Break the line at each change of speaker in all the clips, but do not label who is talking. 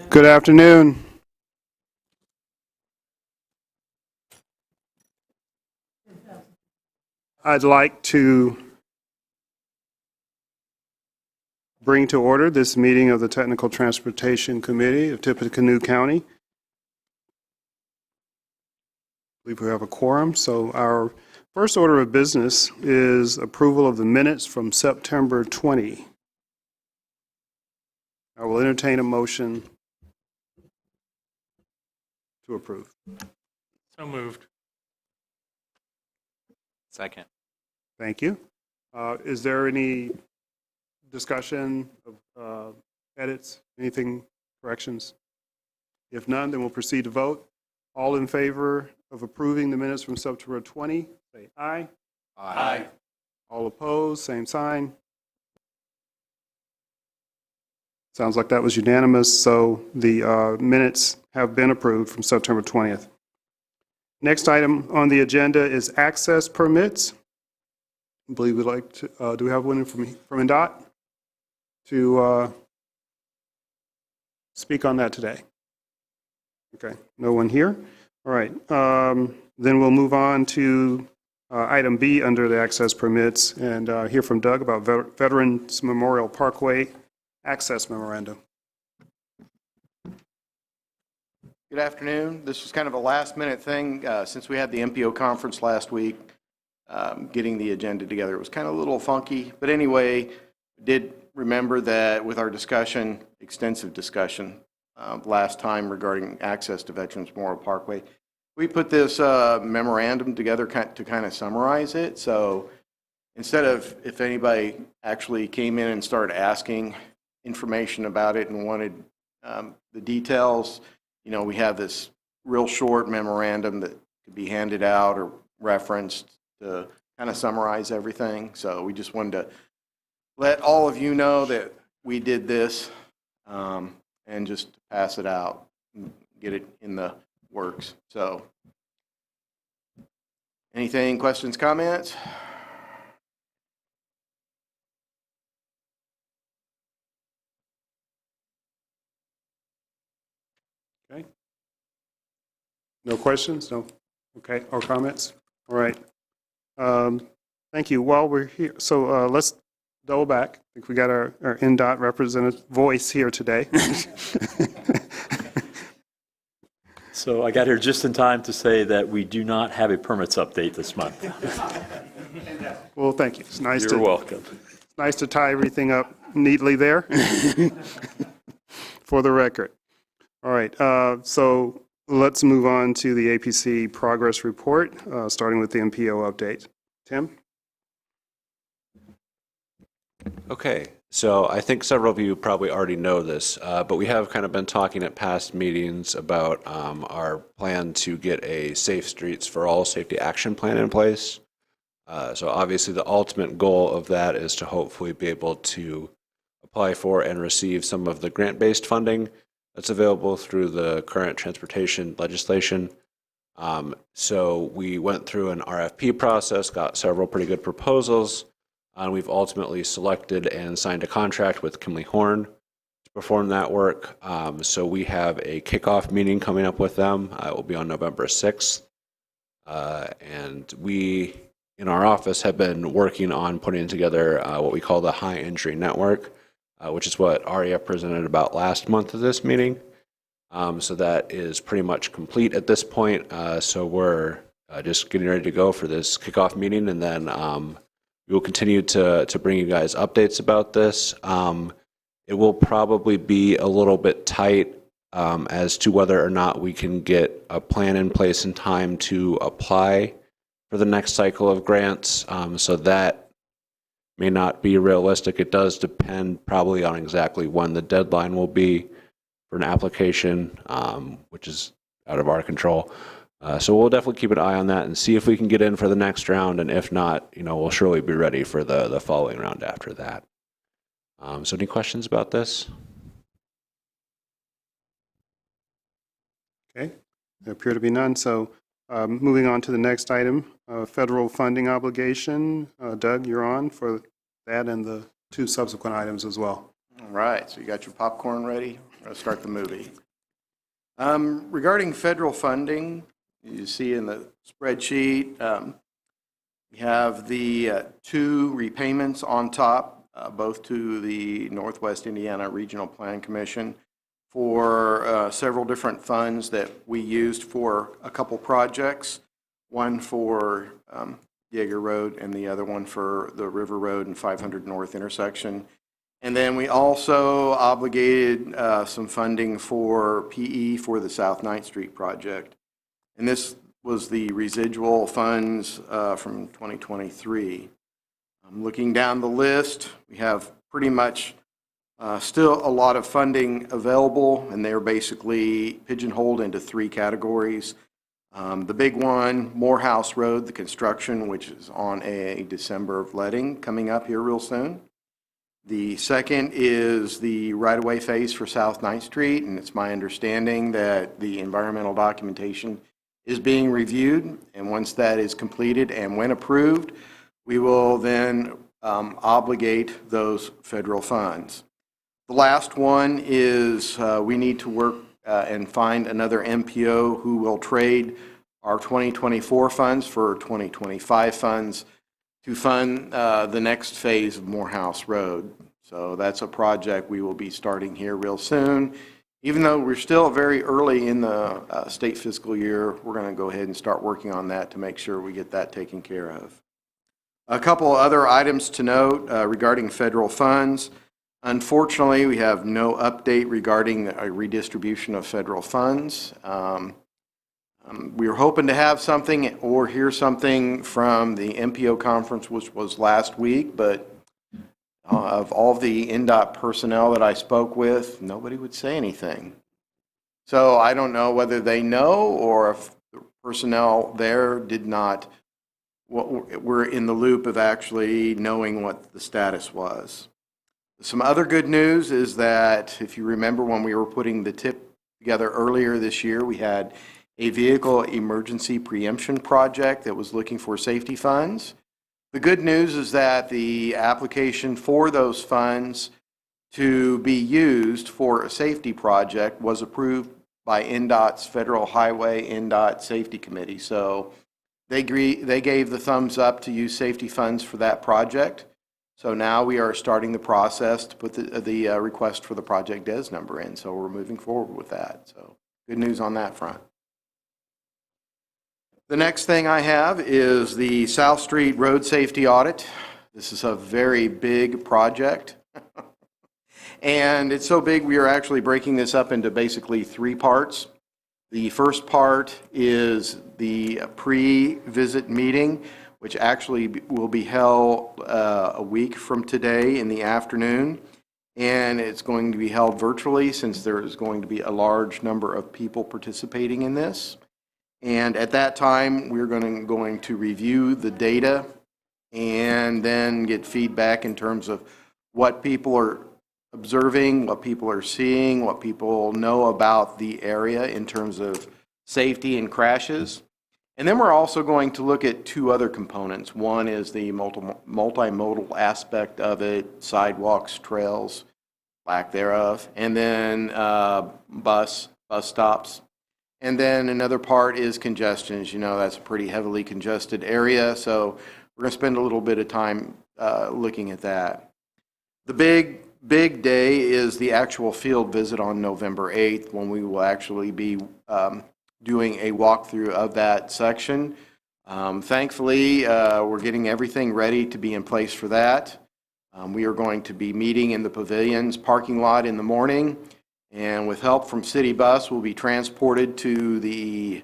Good afternoon. I'd like to bring to order this meeting of the Technical Transportation Committee of Tippecanoe County. I believe we have a quorum, so our first order of business is approval of the minutes from September 20. I will entertain a motion to approve.
So moved. Second.
Thank you. Is there any discussion of edits, anything, corrections? If none, then we'll proceed to vote. All in favor of approving the minutes from September 20, say aye.
Aye.
All opposed, same sign. Sounds like that was unanimous, so the minutes have been approved from September 20th. Next item on the agenda is access permits. I believe we'd like to, do we have one from NDOT to speak on that today? Okay, no one here. All right, then we'll move on to item B under the access permits and hear from Doug about Veterans Memorial Parkway access memorandum.
Good afternoon. This was kind of a last-minute thing since we had the MPO conference last week. Getting the agenda together, it was kind of a little funky, but anyway, did remember that with our discussion, extensive discussion last time regarding access to Veterans Memorial Parkway, we put this memorandum together to kind of summarize it. So instead of if anybody actually came in and started asking information about it and wanted the details, you know, we have this real short memorandum that could be handed out or referenced to kind of summarize everything. So we just wanted to let all of you know that we did this and just pass it out and get it in the works. So anything, questions, comments?
Okay. No questions? No? Okay, or comments? All right. Thank you. While we're here, so let's double back. I think we got our NDOT representative voice here today.
So I got here just in time to say that we do not have a permits update this month.
Well, thank you. It's nice
You're welcome.
It's nice to tie everything up neatly there for the record. All right. So let's move on to the APC progress report, starting with the MPO update. Tim?
Okay, so I think several of you probably already know this, but we have kind of been talking at past meetings about our plan to get a Safe Streets for All safety action plan in place. So obviously the ultimate goal of that is to hopefully be able to apply for and receive some of the grant-based funding that's available through the current transportation legislation. So we went through an RFP process, got several pretty good proposals, and we've ultimately selected and signed a contract with Kimley Horn to perform that work. So we have a kickoff meeting coming up with them. It will be on November 6th. And we, in our office, have been working on putting together what we call the high injury network, which is what Aria presented about last month at this meeting. So that is pretty much complete at this point. So we're just getting ready to go for this kickoff meeting, and then we will continue to bring you guys updates about this. It will probably be a little bit tight as to whether or not we can get a plan in place in time to apply for the next cycle of grants. So that may not be realistic. It does depend probably on exactly when the deadline will be for an application, which is out of our control. So we'll definitely keep an eye on that and see if we can get in for the next round. And if not, you know, we'll surely be ready for the following round after that. So any questions about this?
Okay. There appear to be none. So moving on to the next item, federal funding obligation. Doug, you're on for that and the two subsequent items as well.
All right, so you got your popcorn ready? We're going to start the movie. Regarding federal funding, you see in the spreadsheet, we have the two repayments on top, both to the Northwest Indiana Regional Plan Commission for several different funds that we used for a couple projects, one for Yeager Road and the other one for the River Road and 500 North intersection. And then we also obligated some funding for PE for the South 9th Street project. And this was the residual funds from 2023. Looking down the list, we have pretty much still a lot of funding available, and they're basically pigeonholed into three categories. The big one, Morehouse Road, the construction, which is on a December letting coming up here real soon. The second is the right-of-way phase for South 9th Street, and it's my understanding that the environmental documentation is being reviewed, and once that is completed and when approved, we will then obligate those federal funds. The last one is we need to work and find another MPO who will trade our 2024 funds for 2025 funds to fund the next phase of Morehouse Road. So that's a project we will be starting here real soon. Even though we're still very early in the state fiscal year, we're going to go ahead and start working on that to make sure we get that taken care of. A couple other items to note regarding federal funds. Unfortunately, we have no update regarding a redistribution of federal funds. We were hoping to have something or hear something from the MPO conference, which was last week, but of all the NDOT personnel that I spoke with, nobody would say anything. So I don't know whether they know or if the personnel there did not, were in the loop of actually knowing what the status was. Some other good news is that if you remember when we were putting the TIP together earlier this year, we had a vehicle emergency preemption project that was looking for safety funds. The good news is that the application for those funds to be used for a safety project was approved by NDOT's Federal Highway NDOT Safety Committee. So they gave the thumbs up to use safety funds for that project. So now we are starting the process to put the request for the project DES number in. So we're moving forward with that. So good news on that front. The next thing I have is the South Street Road Safety Audit. This is a very big project. And it's so big we are actually breaking this up into basically three parts. The first part is the pre-visit meeting, which actually will be held a week from today in the afternoon. And it's going to be held virtually since there is going to be a large number of people participating in this. And at that time, we're going to review the data and then get feedback in terms of what people are observing, what people are seeing, what people know about the area in terms of safety and crashes. And then we're also going to look at two other components. One is the multimodal aspect of it, sidewalks, trails, lack thereof, and then bus stops. And then another part is congestion. As you know, that's a pretty heavily congested area, so we're going to spend a little bit of time looking at that. The big day is the actual field visit on November 8th, when we will actually be doing a walkthrough of that section. Thankfully, we're getting everything ready to be in place for that. We are going to be meeting in the pavilion's parking lot in the morning. And with help from City Bus, we'll be transported to the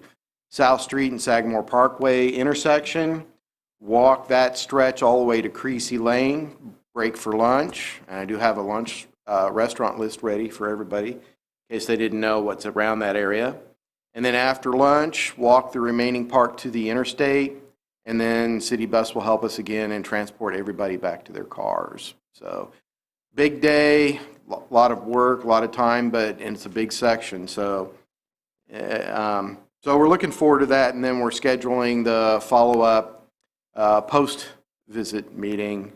South Street and Sagamore Parkway intersection, walk that stretch all the way to Creasy Lane, break for lunch. And I do have a lunch restaurant list ready for everybody, in case they didn't know what's around that area. And then after lunch, walk the remaining part to the interstate, and then City Bus will help us again and transport everybody back to their cars. So big day. A lot of work, a lot of time, and it's a big section. So we're looking forward to that, and then we're scheduling the follow-up post-visit meeting,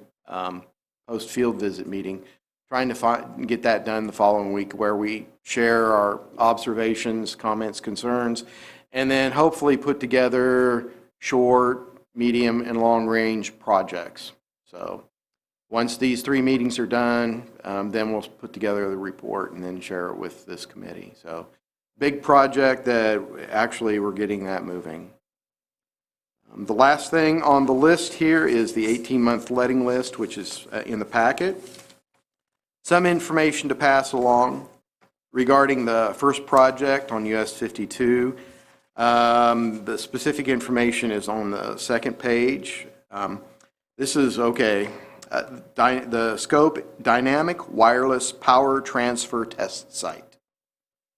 post-field visit meeting, trying to get that done the following week, where we share our observations, comments, concerns, and then hopefully put together short, medium, and long-range projects. So once these 3 meetings are done, then we'll put together the report and then share it with this committee. So big project that actually we're getting that moving. The last thing on the list here is the 18-month letting list, which is in the packet. Some information to pass along regarding the first project on US 52. The specific information is on the second page. This is okay. The scope, dynamic wireless power transfer test site.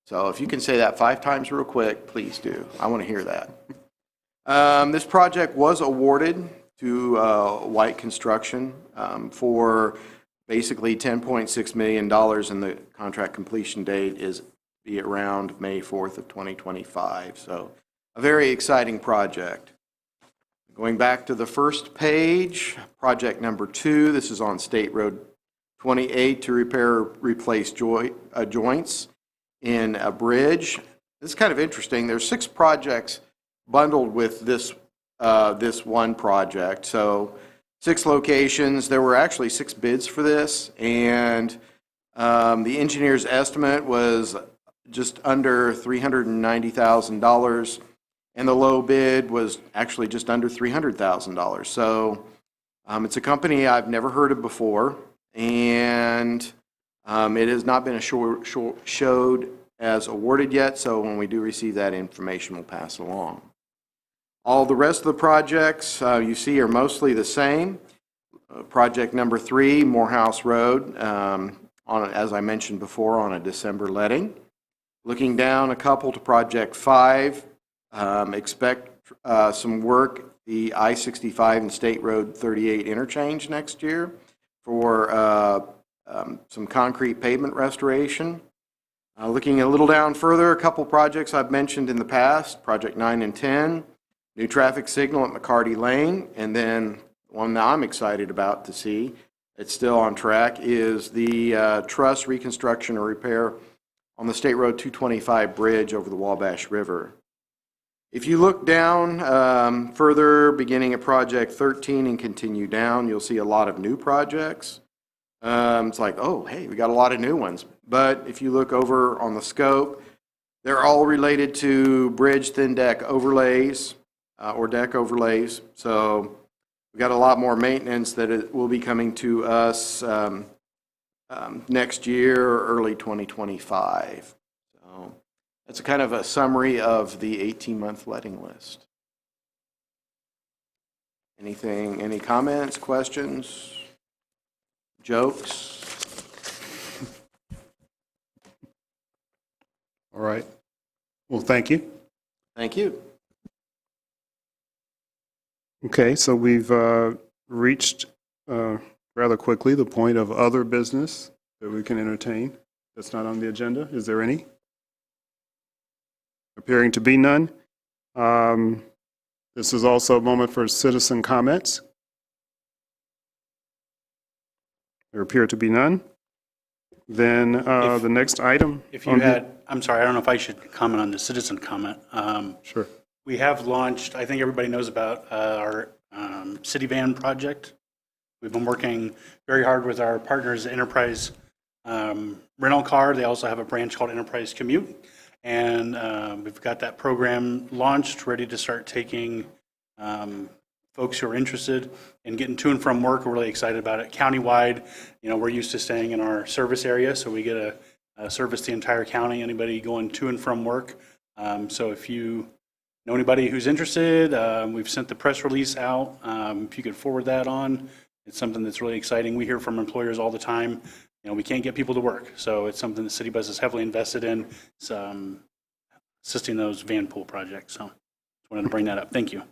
So if you can say that 5 times real quick, please do. I want to hear that. This project was awarded to White Construction for basically $10.6 million, and the contract completion date is be around May 4th of 2025. So a very exciting project. Going back to the first page, project number 2, this is on State Road 28 to repair or replace joints in a bridge. This is kind of interesting. There's 6 projects bundled with this one project. So 6 locations. There were actually 6 bids for this, and the engineer's estimate was just under $390,000, and the low bid was actually just under $300,000. So it's a company I've never heard of before, and it has not been showed as awarded yet, so when we do receive that information, we'll pass it along. All the rest of the projects you see are mostly the same. Project number 3, Morehouse Road, as I mentioned before, on a December letting. Looking down a couple to project 5, expect some work, the I-65 and State Road 38 interchange next year for some concrete pavement restoration. Looking a little down further, a couple projects I've mentioned in the past, project 9 and 10, new traffic signal at McCarty Lane, and then one that I'm excited about to see, it's still on track, is the truss reconstruction or repair on the State Road 225 bridge over the Wabash River. If you look down further, beginning at project 13 and continue down, you'll see a lot of new projects. It's like, oh, hey, we got a lot of new ones. But if you look over on the scope, they're all related to bridge thin deck overlays or deck overlays. So we've got a lot more maintenance that it will be coming to us next year or early 2025. So that's a kind of a summary of the 18-month letting list. Anything, any comments, questions, jokes?
All right. Well, thank you.
Thank you.
Okay, so we've reached rather quickly the point of other business that we can entertain that's not on the agenda. Is there any? Appearing to be none. This is also a moment for citizen comments. There appear to be none. Then the next item.
If you had, I'm sorry, I don't know if I should comment on the citizen comment.
Sure.
We have launched, I think everybody knows about our city van project. We've been working very hard with our partners, Enterprise Rental Car. They also have a branch called Enterprise Commute. And we've got that program launched, ready to start taking folks who are interested in getting to and from work. We're really excited about it. Countywide, you know, we're used to staying in our service area, so we get a service the entire county, anybody going to and from work. So if you know anybody who's interested, we've sent the press release out. If you could forward that on, it's something that's really exciting. We hear from employers all the time, you know, we can't get people to work. So it's something that City Bus is heavily invested in, assisting those van pool projects. So just wanted to bring that up. Thank you.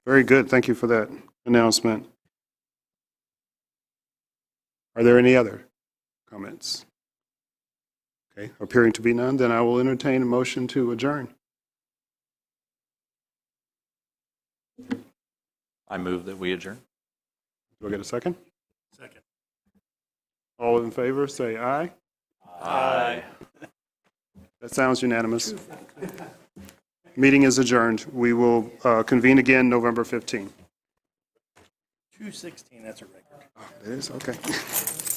Very good. Thank you for that announcement. Are there any other comments? Okay, appearing to be none, then I will entertain a motion to adjourn.
I move that we adjourn.
Do I get a second?
Second.
All in favor, say aye.
Aye.
That sounds unanimous. Meeting is adjourned. We will convene again November 15.
216, that's a record.
It is, okay.